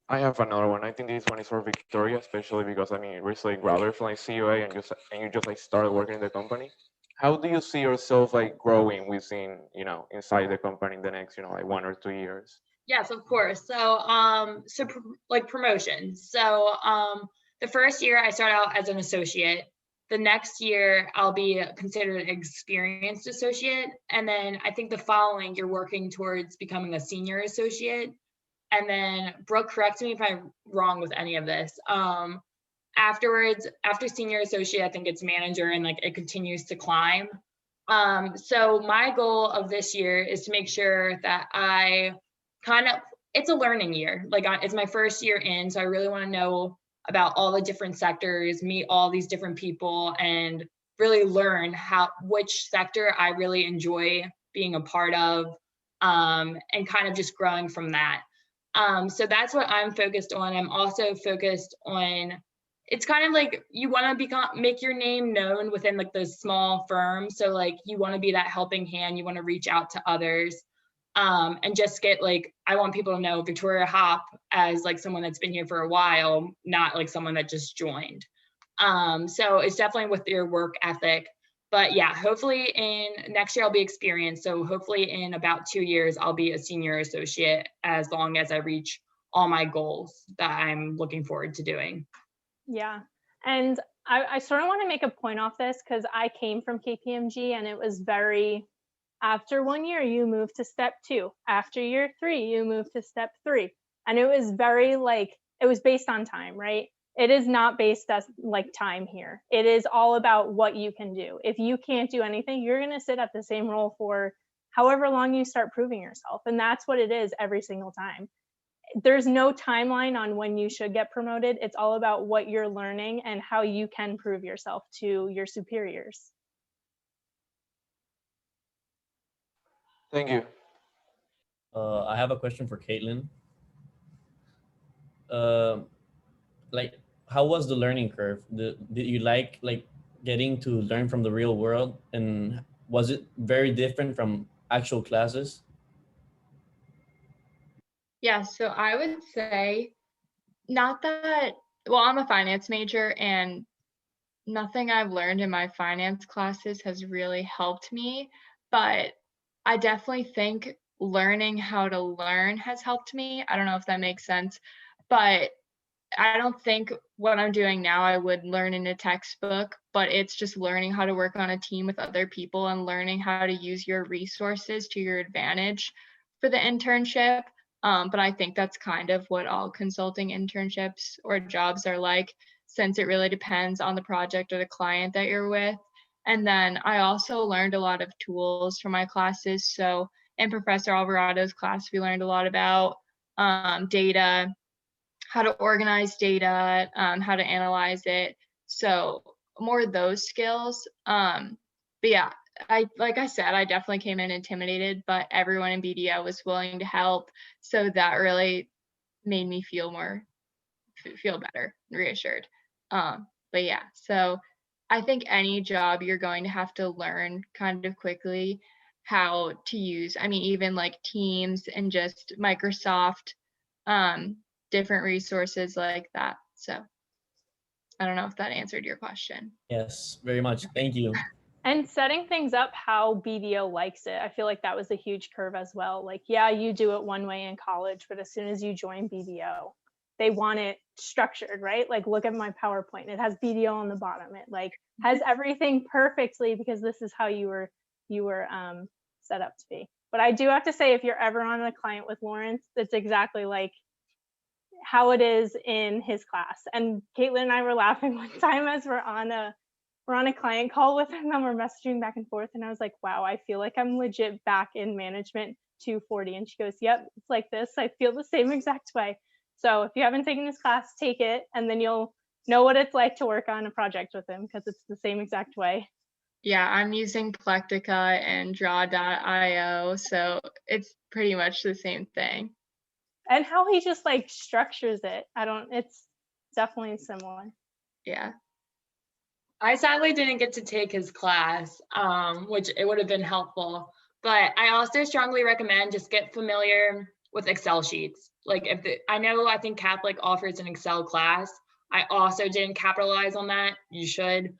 I have another one. I think this one is for Victoria, especially because recently graduated from CUA and you just started working in the company. How do you see yourself growing within, inside the company in the next, 1 or 2 years? Yes, of course. So, promotions. So, the first year I start out as an associate. The next year I'll be considered an experienced associate. And then I think the following you're working towards becoming a senior associate. And then Brooke, correct me if I'm wrong with any of this. Afterwards, after senior associate, I think it's manager and it continues to climb. So my goal of this year is to make sure that it's a learning year. It's my first year in, so I really want to know about all the different sectors, meet all these different people, and really learn which sector I really enjoy being a part of, and kind of just growing from that. So that's what I'm focused on. I'm also focused on, it's kind of you want to make your name known within the small firm. So you want to be that helping hand, you want to reach out to others. And just get I want people to know Victoria Hop as someone that's been here for a while, not someone that just joined. So it's definitely with your work ethic. But yeah, hopefully in next year I'll be experienced. So hopefully in about 2 years I'll be a senior associate, as long as I reach all my goals that I'm looking forward to doing. Yeah, and I sort of want to make a point off this because I came from KPMG and it was very, after 1 year, you move to step 2. After year 3, you move to step 3. And it was very it was based on time, right? It is not based on time here. It is all about what you can do. If you can't do anything, you're going to sit at the same role for however long you start proving yourself. And that's what it is every single time. there's no timeline on when you should get promoted. It's all about what you're learning and how you can prove yourself to your superiors. Thank you. I have a question for Caitlin. Uh, like, how was the learning curve? Did you like getting to learn from the real world, and was it very different from actual classes? Yeah, so I would say not that, well, I'm a finance major and nothing I've learned in my finance classes has really helped me, but I definitely think learning how to learn has helped me. I don't know if that makes sense, but I don't think what I'm doing now I would learn in a textbook, but it's just learning how to work on a team with other people and learning how to use your resources to your advantage for the internship. But I think that's kind of what all consulting internships or jobs are like, since it really depends on the project or the client that you're with. And then I also learned a lot of tools from my classes. So in Professor Alvarado's class, we learned a lot about data, how to organize data, how to analyze it. So more of those skills. But yeah, like I said, I definitely came in intimidated, but everyone in BDO was willing to help. So that really made me feel better, reassured. But yeah, so I think any job you're going to have to learn kind of quickly how to use, I mean, even like Teams and just Microsoft, different resources like that. So I don't know if that answered your question. Yes, very much. Thank you. And setting things up how BDO likes it. I feel like that was a huge curve as well. Like, yeah, you do it one way in college, but as soon as you join BDO, they want it structured, right? Like, look at my PowerPoint. It has BDO on the bottom. It like has everything perfectly because this is how you were set up to be. But I do have to say, if you're ever on a client with Lawrence, it's exactly like how it is in his class. And Caitlin and I were laughing one time as we're on a client call with him and we're messaging back and forth. And I was like, wow, I feel like I'm legit back in management 240. And she goes, yep, it's like this. I feel the same exact way. So if you haven't taken this class, take it. And then you'll know what it's like to work on a project with him because it's the same exact way. Yeah, I'm using Plectica and Draw.io. So it's pretty much the same thing. And how he just like structures it. It's definitely similar. Yeah. I sadly didn't get to take his class, which it would have been helpful. But I also strongly recommend just get familiar with Excel sheets. Like I think Catholic offers an Excel class. I also didn't capitalize on that. You should,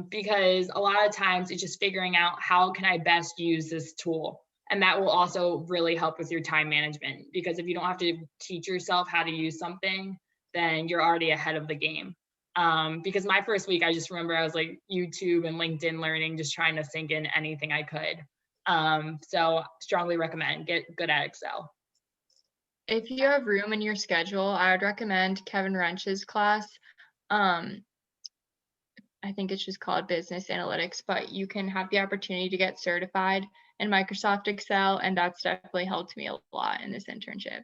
because a lot of times it's just figuring out how can I best use this tool. And that will also really help with your time management, because if you don't have to teach yourself how to use something, then you're already ahead of the game. Because my first week, I just remember I was like YouTube and LinkedIn learning, just trying to sink in anything I could. So strongly recommend get good at Excel. If you have room in your schedule, I would recommend Kevin Wrench's class. I think it's just called Business Analytics, but you can have the opportunity to get certified in Microsoft Excel, and that's definitely helped me a lot in this internship.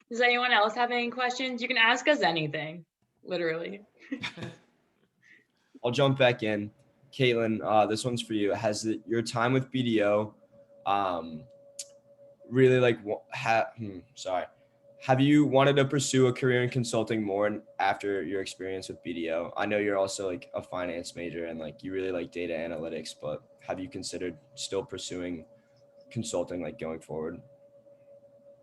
Does anyone else have any questions? You can ask us anything, literally. I'll jump back in. Caitlin, this one's for you. Has your time with BDO really like have you wanted to pursue a career in consulting more after your experience with BDO? I know you're also like a finance major and like you really like data analytics, but have you considered still pursuing consulting like going forward?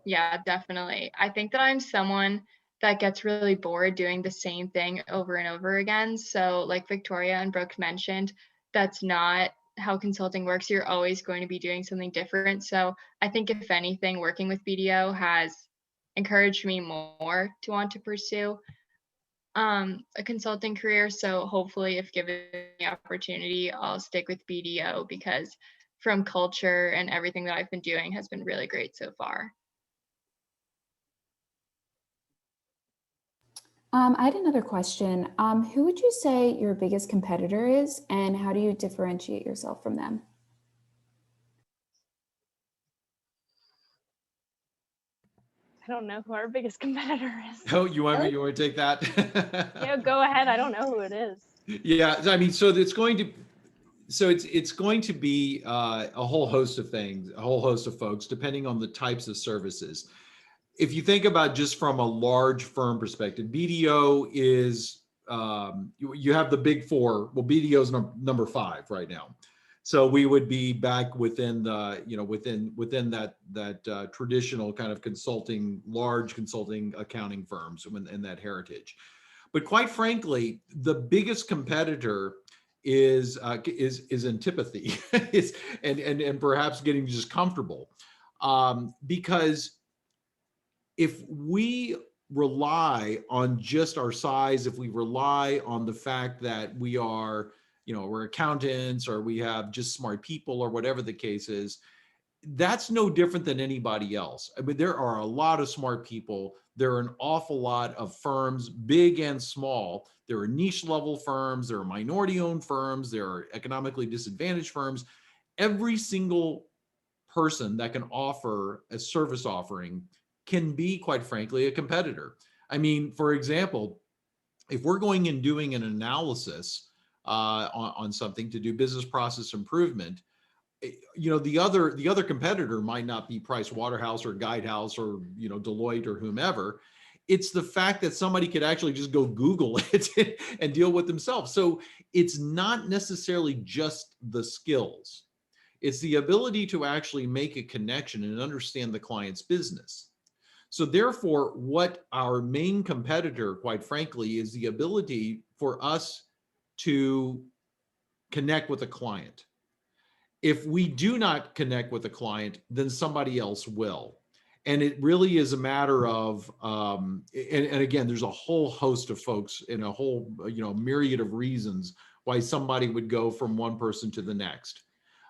Yeah, definitely. I think that I'm someone that gets really bored doing the same thing over and over again. So like Victoria and Brooke mentioned, that's not how consulting works. You're always going to be doing something different. So I think if anything, working with BDO has encouraged me more to want to pursue a consulting career. So hopefully if given the opportunity, I'll stick with BDO because from culture and everything that I've been doing has been really great so far. I had another question. Who would you say your biggest competitor is, and how do you differentiate yourself from them? I don't know who our biggest competitor is. Oh, you want to take that? Yeah, go ahead. I don't know who it is. Yeah, I mean, so it's going to be a whole host of things, a whole host of folks, depending on the types of services. If you think about just from a large firm perspective, BDO is you have the big four. Well, BDO is number 5 right now, so we would be back within the within that traditional kind of consulting, large consulting accounting firms in that heritage. But quite frankly, the biggest competitor is antipathy, and perhaps getting just comfortable, because if we rely on just our size, if we rely on the fact that we are, we're accountants, or we have just smart people, or whatever the case is, that's no different than anybody else. I mean, there are a lot of smart people. There are an awful lot of firms, big and small. There are niche level firms. There are minority owned firms. There are economically disadvantaged firms. Every single person that can offer a service offering can be, quite frankly, a competitor. I mean, for example, if we're going and doing an analysis on something to do business process improvement, the other competitor might not be Price Waterhouse or Guidehouse or Deloitte or whomever. It's the fact that somebody could actually just go Google it and deal with themselves. So it's not necessarily just the skills. It's the ability to actually make a connection and understand the client's business. So therefore, what our main competitor, quite frankly, is the ability for us to connect with a client. If we do not connect with a client, then somebody else will. And it really is a matter of, and again, there's a whole host of folks and a whole, myriad of reasons why somebody would go from one person to the next.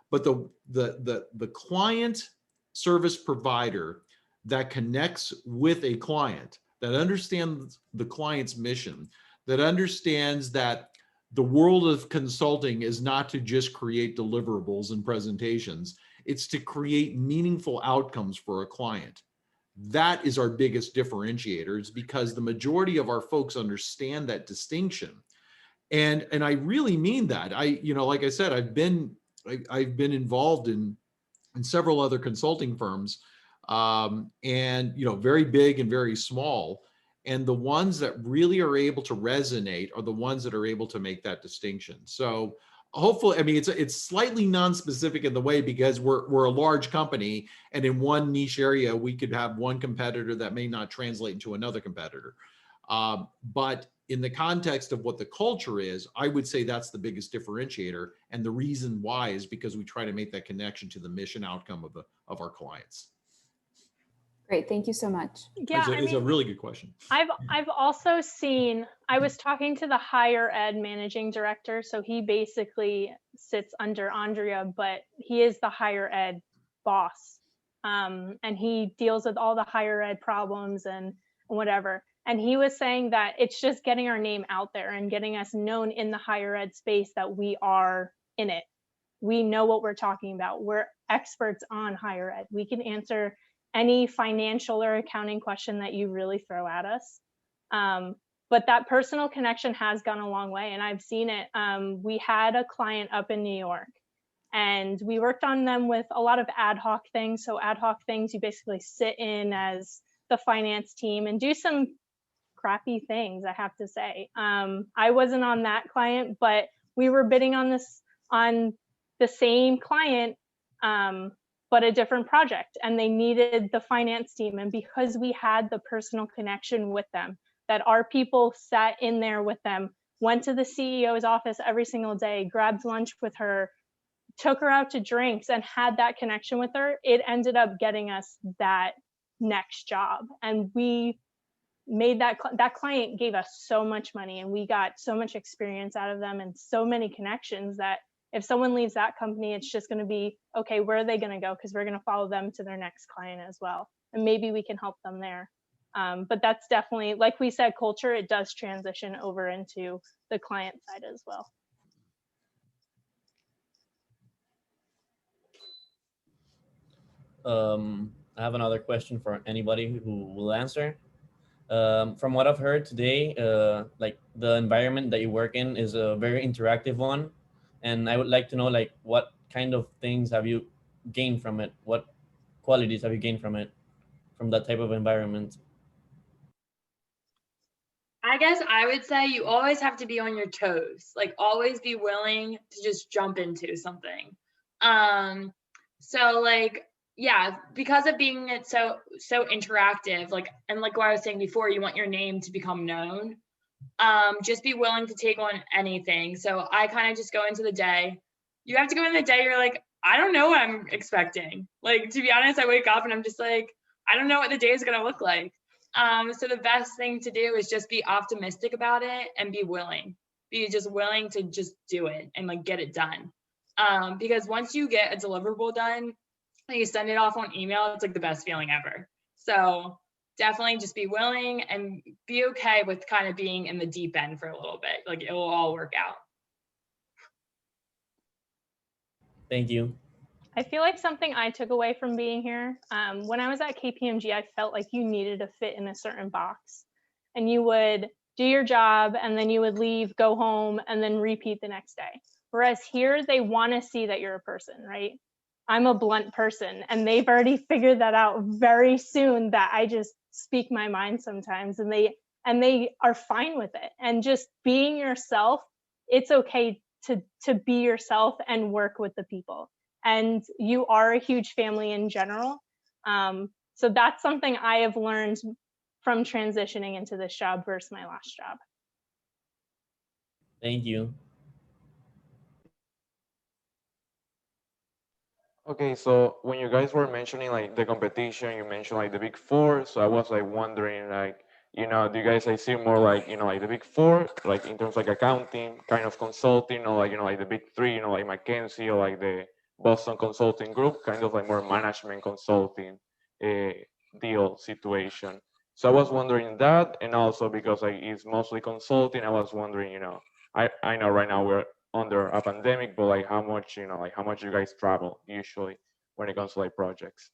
But the client service provider that connects with a client, that understands the client's mission, that understands that the world of consulting is not to just create deliverables and presentations, it's to create meaningful outcomes for a client. That is our biggest differentiators, because the majority of our folks understand that distinction. And I really mean that. Like I said, I've been involved in several other consulting firms, and very big and very small. And the ones that really are able to resonate are the ones that are able to make that distinction. So hopefully, I mean, it's slightly non-specific in the way, because we're a large company, and in one niche area, we could have one competitor that may not translate into another competitor. But in the context of what the culture is, I would say that's the biggest differentiator. And the reason why is because we try to make that connection to the mission outcome of our clients. Great, thank you so much. Yeah, It's a really good question. I've also seen, I was talking to the higher ed managing director, so he basically sits under Andrea, but he is the higher ed boss, and he deals with all the higher ed problems and whatever. And he was saying that it's just getting our name out there and getting us known in the higher ed space that we are in it. We know what we're talking about. We're experts on higher ed. We can answer any financial or accounting question that you really throw at us. But that personal connection has gone a long way, and I've seen it. We had a client up in New York, and we worked on them with a lot of ad hoc things. So ad hoc things, you basically sit in as the finance team and do some crappy things, I have to say. I wasn't on that client, but we were bidding on the same client, but a different project, and they needed the finance team. And because we had the personal connection with them, that our people sat in there with them, went to the CEO's office every single day, grabbed lunch with her, took her out to drinks, and had that connection with her, it ended up getting us that next job. And we made that client gave us so much money, and we got so much experience out of them and so many connections that if someone leaves that company, it's just going to be, okay, where are they going to go? Because we're going to follow them to their next client as well. And maybe we can help them there. But that's definitely, like we said, culture, it does transition over into the client side as well. I have another question for anybody who will answer. From what I've heard today, like the environment that you work in is a very interactive one, and I would like to know like what kind of things have you gained from it? What qualities have you gained from it, from that type of environment? I guess I would say you always have to be on your toes, like always be willing to just jump into something. So like, yeah, because of being it so interactive, like, and like what I was saying before, you want your name to become known. Just be willing to take on anything. So I kind of just go into the day. You have to go in the day, you're like, I don't know what I'm expecting. Like, to be honest, I wake up and I'm just like, I don't know what the day is gonna look like. So the best thing to do is just be optimistic about it and be willing. Be just willing to just do it and like get it done. Because once you get a deliverable done and you send it off on email, it's like the best feeling ever. So definitely just be willing and be okay with kind of being in the deep end for a little bit. Like it will all work out. Thank you. I feel like something I took away from being here, when I was at KPMG, I felt like you needed to fit in a certain box, and you would do your job and then you would leave, go home, and then repeat the next day. Whereas here, they want to see that you're a person, right? I'm a blunt person, and they've already figured that out very soon, that I just speak my mind sometimes, and they are fine with it. And just being yourself, it's okay to be yourself and work with the people. And you are a huge family in general. So that's something I have learned from transitioning into this job versus my last job. Thank you. Okay, so when you guys were mentioning like the competition, you mentioned like the big four. So I was like wondering like, do you guys like see more like, like the big four, like in terms of like accounting, kind of consulting, or like, like the big three, like Mckinsey or like the Boston Consulting Group, kind of like more management consulting deal situation. So I was wondering that, and also because like it's mostly consulting, I was wondering, I know right now we're under a pandemic, but like how much, like how much you guys travel usually when it comes to like projects?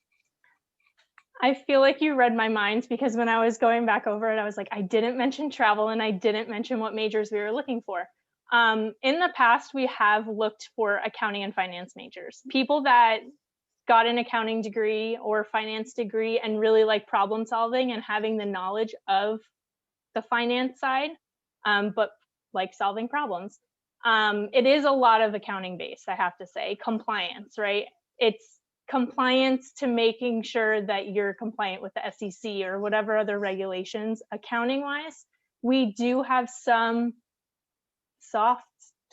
I feel like you read my mind, because when I was going back over it, I was like, I didn't mention travel and I didn't mention what majors we were looking for. In the past, we have looked for accounting and finance majors, people that got an accounting degree or finance degree and really like problem solving and having the knowledge of the finance side, but like solving problems. It is a lot of accounting based, I have to say. Compliance, right? It's compliance to making sure that you're compliant with the SEC or whatever other regulations. Accounting wise, we do have some soft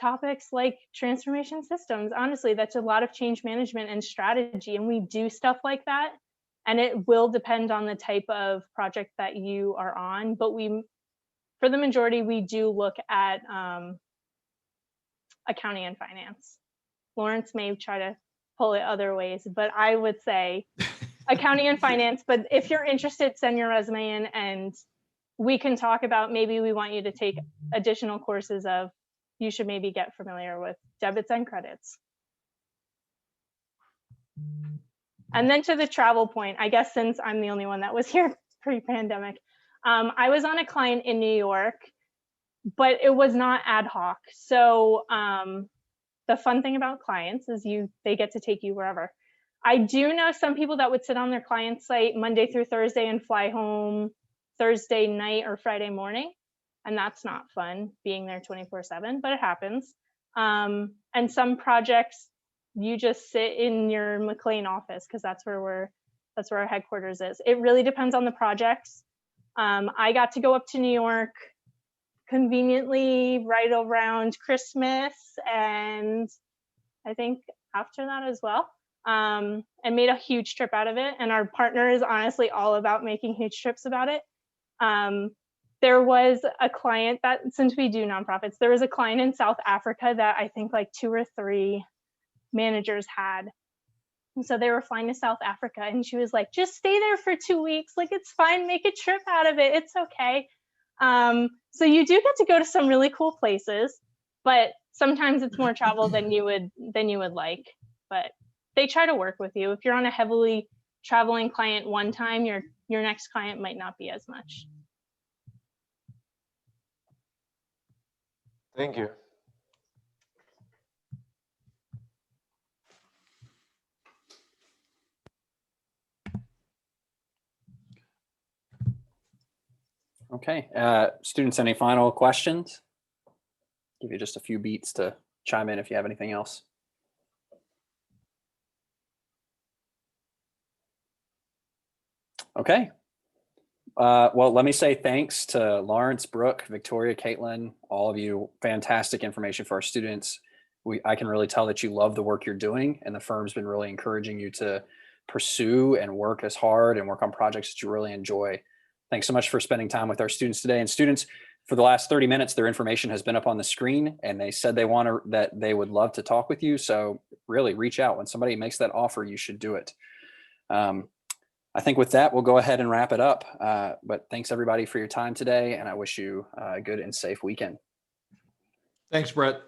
topics like transformation systems. Honestly, that's a lot of change management and strategy, and we do stuff like that. And it will depend on the type of project that you are on, but for the majority, we do look at accounting and finance. Lawrence may try to pull it other ways, but I would say accounting and finance. But if you're interested, send your resume in and we can talk about, maybe we want you to take additional courses of, you should maybe get familiar with debits and credits. And then to the travel point, I guess since I'm the only one that was here pre-pandemic, I was on a client in New York, but it was not ad hoc. So the fun thing about clients is they get to take you wherever. I do know some people that would sit on their client site Monday through Thursday and fly home Thursday night or Friday morning. And that's not fun, being there 24/7, but it happens. And some projects, you just sit in your McLean office, because that's where our headquarters is. It really depends on the projects. I got to go up to New York conveniently right around Christmas, and I think after that as well, and made a huge trip out of it. And our partner is honestly all about making huge trips about it. There was a client that, since we do nonprofits, there was a client in South Africa that I think like 2 or 3 managers had. And so they were flying to South Africa, and she was like, just stay there for 2 weeks. Like, it's fine. Make a trip out of it. It's okay. So you do get to go to some really cool places, but sometimes it's more travel than you would like. But they try to work with you. If you're on a heavily traveling client one time, your next client might not be as much. Thank you. Okay, students, any final questions? Give you just a few beats to chime in if you have anything else. Okay. Well, let me say thanks to Lawrence, Brooke, Victoria, Caitlin, all of you. Fantastic information for our students. I can really tell that you love the work you're doing, and the firm's been really encouraging you to pursue and work as hard and work on projects that you really enjoy. Thanks so much for spending time with our students today. And students, for the last 30 minutes, their information has been up on the screen, and they said that they would love to talk with you. So really reach out. When somebody makes that offer, you should do it. I think with that, we'll go ahead and wrap it up. But thanks everybody for your time today, and I wish you a good and safe weekend. Thanks, Brett.